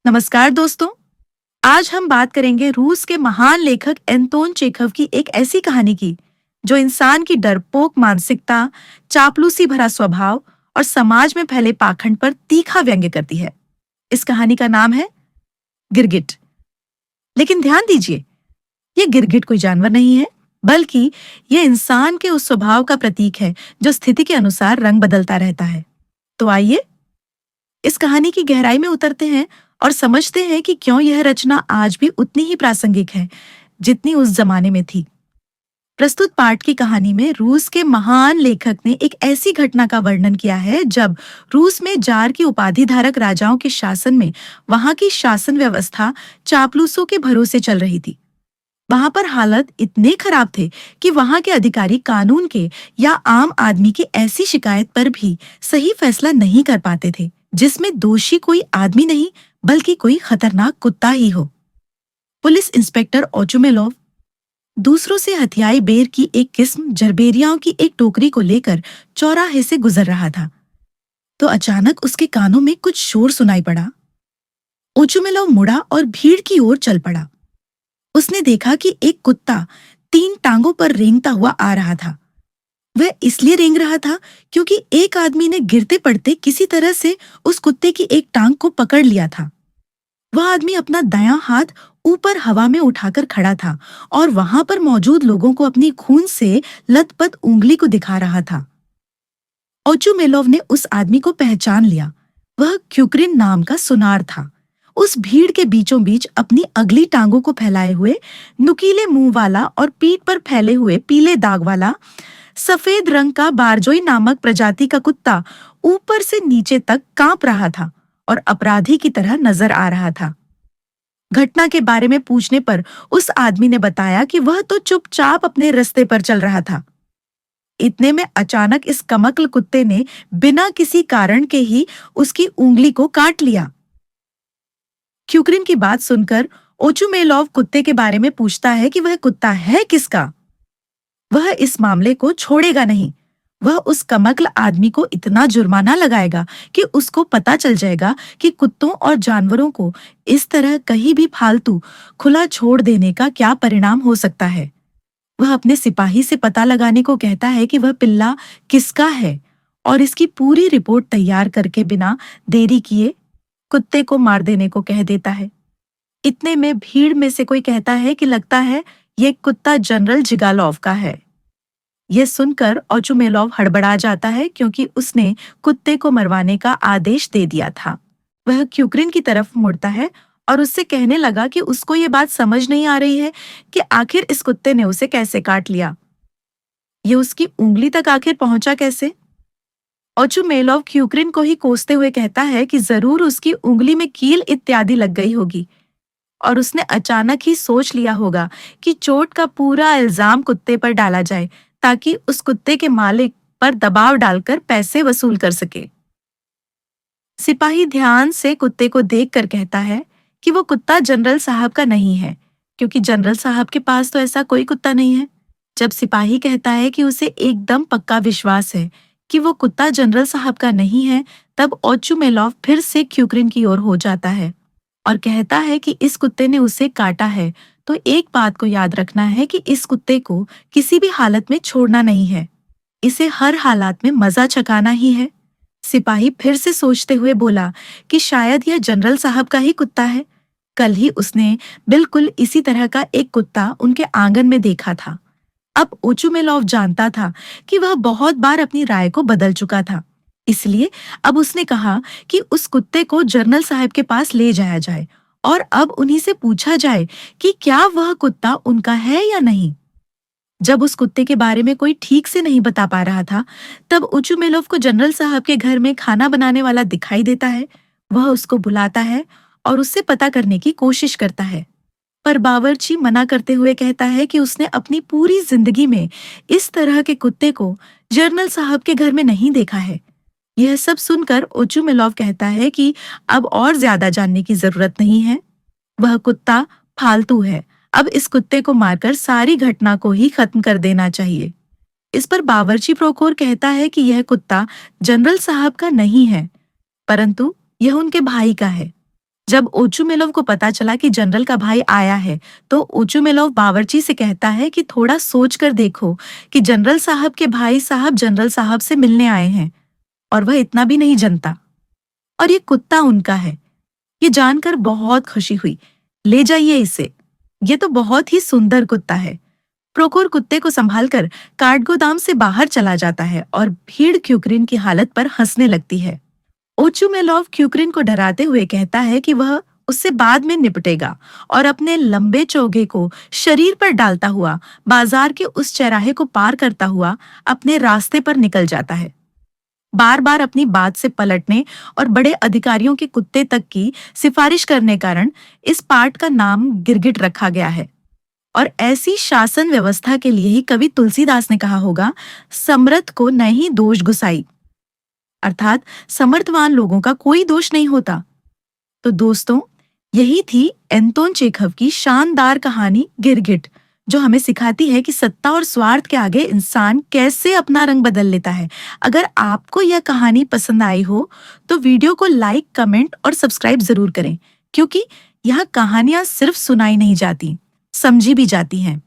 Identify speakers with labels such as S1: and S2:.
S1: नमस्कार दोस्तों। आज हम बात करेंगे रूस के महान लेखक एंटोन चेखव की एक ऐसी कहानी की जो इंसान की डरपोक मानसिकता, चापलूसी भरा स्वभाव और समाज में फैले पाखंड पर तीखा व्यंग्य करती है। इस कहानी का नाम है गिरगिट। लेकिन ध्यान दीजिए, ये गिरगिट कोई जानवर नहीं है, बल्कि ये इंसान के उस स्वभाव का प्रतीक है जो स्थिति के अनुसार रंग बदलता रहता है। तो आइए इस कहानी की गहराई में उतरते हैं और समझते हैं कि क्यों यह रचना आज भी उतनी ही प्रासंगिक है जितनी उस जमाने में थी। प्रस्तुत पाठ की कहानी में रूस के महान लेखक ने एक ऐसी घटना का वर्णन किया है जब रूस में जार की उपाधि धारक राजाओं के शासन में वहां की शासन व्यवस्था चापलूसों के भरोसे चल रही थी। वहां पर हालत इतने खराब थे कि वहां के अधिकारी कानून के या आम आदमी की ऐसी शिकायत पर भी सही फैसला नहीं कर पाते थे जिसमें दोषी कोई आदमी नहीं बल्कि कोई खतरनाक कुत्ता ही हो। पुलिस इंस्पेक्टर ओचुमेलोव दूसरों से हथियाई बेर की एक किस्म जरबेरियाओं की एक टोकरी को लेकर चौराहे से गुजर रहा था, तो अचानक उसके कानों में कुछ शोर सुनाई पड़ा। ओचुमेलोव मुड़ा और भीड़ की ओर चल पड़ा। उसने देखा कि एक कुत्ता 3 टांगों पर रेंगता हुआ आ रहा था। वह इसलिए रेंग रहा था क्योंकि एक आदमी ने गिरते पड़ते किसी तरह से उस कुत्ते की एक टांग को पकड़ लिया था। वह आदमी अपना दायां हाथ ऊपर हवा में उठाकर खड़ा था और वहां पर मौजूद लोगों को अपनी खून से लथपथ उंगली को दिखा रहा था। ओचुमेलोव ने उस आदमी को पहचान लिया। वह क्यूक्रिन नाम का सुनार था। उस भीड़ के बीचों बीच अपनी अगली टांगों को फैलाए हुए, नुकीले मुंह वाला और पीठ पर फैले हुए पीले दाग वाला सफेद रंग का बारजोई नामक प्रजाति का कुत्ता ऊपर से नीचे तक कांप रहा था और अपराधी की तरह नजर आ रहा था। घटना के बारे में पूछने पर उस आदमी ने बताया कि वह तो चुपचाप अपने रास्ते पर चल रहा था। इतने में अचानक इस कमक्ल कुत्ते ने बिना किसी कारण के ही उसकी उंगली को काट लिया। क्यूक्रिन की बात सुनकर ओचुमेलोव कुत्ते के बारे में पूछता है कि वह कुत्ता है किसका। वह इस मामले को छोड़ेगा नहीं। वह उस कमक्ल आदमी को इतना जुर्माना लगाएगा कि उसको पता चल जाएगा कि कुत्तों और जानवरों को इस तरह कहीं भी फालतू खुला छोड़ देने का क्या परिणाम हो सकता है। वह अपने सिपाही से पता लगाने को कहता है कि वह पिल्ला किसका है और इसकी पूरी रिपोर्ट तैयार करके बिना देरी किए कुत्ते को मार देने को कह देता है। इतने में भीड़ में से कोई कहता है कि लगता है ये कुत्ता जनरल जिगालोव का है। यह सुनकर ओचुमेलोव हड़बड़ा जाता है क्योंकि उसने कुत्ते को मरवाने का आदेश दे दिया था। वह क्यूक्रिन की तरफ मुड़ता है और उससे कहने लगा कि उसको ये बात समझ नहीं आ रही है कि आखिर इस कुत्ते ने उसे कैसे काट लिया। ये उसकी उंगली तक आखिर पहुंचा कैसे? ओचुमेलोव क्यूक्रिन को ही कोसते हुए कहता है कि जरूर उसकी उंगली में कील इत्यादि लग गई होगी और उसने अचानक ही सोच लिया होगा कि चोट का पूरा इल्जाम कुत्ते पर डाला जाए ताकि उस कुत्ते के मालिक पर दबाव डालकर पैसे वसूल कर सके। सिपाही ध्यान से कुत्ते को देखकर कहता है कि वो कुत्ता जनरल साहब का नहीं है, क्योंकि जनरल साहब के पास तो ऐसा कोई कुत्ता नहीं है। जब सिपाही कहता है कि उसे एकदम पक्का विश्वास है कि वो कुत्ता जनरल साहब का नहीं है, तब ओचुमेलोव फिर से क्यूक्रिन की ओर हो जाता है और कहता है कि इस कुत्ते ने उसे काटा है, तो एक बात को याद रखना है कि इस कुत्ते को किसी भी हालत में छोड़ना नहीं है। इसे हर हालात में मजा चखाना ही है। सिपाही फिर से सोचते हुए बोला कि शायद यह जनरल साहब का ही कुत्ता है। कल ही उसने बिल्कुल इसी तरह का एक कुत्ता उनके आंगन में देखा था। अब ओचुमेलोव जानता था कि वह बहुत बार अपनी राय को बदल चुका था, इसलिए अब उसने कहा कि उस कुत्ते को जनरल साहब के पास ले जाया जाए और अब उन्हीं से पूछा जाए कि क्या वह कुत्ता उनका है या नहीं। जब उस कुत्ते के बारे में कोई ठीक से नहीं बता पा रहा था, तब ओचुमेलोव को जनरल साहब के घर में खाना बनाने वाला दिखाई देता है। वह उसको बुलाता है और उससे पता करने की कोशिश करता है, पर बावर्ची मना करते हुए कहता है कि उसने अपनी पूरी जिंदगी में इस तरह के कुत्ते को जनरल साहब के घर में नहीं देखा है। यह सब सुनकर ओचुमेलोव कहता है कि अब और ज्यादा जानने की जरूरत नहीं है। वह कुत्ता फालतू है। अब इस कुत्ते को मारकर सारी घटना को ही खत्म कर देना चाहिए। इस पर बावर्ची प्रोकोर कहता है कि यह कुत्ता जनरल साहब का नहीं है, परंतु यह उनके भाई का है। जब ओचुमेलोव को पता चला कि जनरल का भाई आया है, तो ओचुमेलोव बावर्ची से कहता है कि थोड़ा सोच कर देखो कि जनरल साहब के भाई साहब जनरल साहब से मिलने आए हैं और वह इतना भी नहीं जानता। और ये कुत्ता उनका है। ये जानकर बहुत खुशी हुई। ले जाइए इसे। ये तो बहुत ही सुंदर कुत्ता है। प्रोकोर कुत्ते को संभालकर काठगोदाम से बाहर चला जाता है और भीड़ क्यूकरिन की हालत पर हंसने लगती है। ओचुमेलोव क्यूकरिन को डराते हुए कहता है कि वह उससे बाद में निपटेगा और अपने लंबे चोगे को शरीर पर डालता हुआ बाजार के उस चौराहे को पार करता हुआ अपने रास्ते पर निकल जाता है। बार बार अपनी बात से पलटने और बड़े अधिकारियों के कुत्ते तक की सिफारिश करने कारण इस पाठ का नाम गिरगिट रखा गया है। और ऐसी शासन व्यवस्था के लिए ही कवि तुलसीदास ने कहा होगा, समर्थ को नहीं दोष गुसाई, अर्थात समर्थवान लोगों का कोई दोष नहीं होता। तो दोस्तों, यही थी एंटोन चेखव की शानदार कहानी गिरगिट, जो हमें सिखाती है कि सत्ता और स्वार्थ के आगे इंसान कैसे अपना रंग बदल लेता है। अगर आपको यह कहानी पसंद आई हो तो वीडियो को लाइक, कमेंट और सब्सक्राइब जरूर करें, क्योंकि यह कहानियां सिर्फ सुनाई नहीं जाती, समझी भी जाती हैं।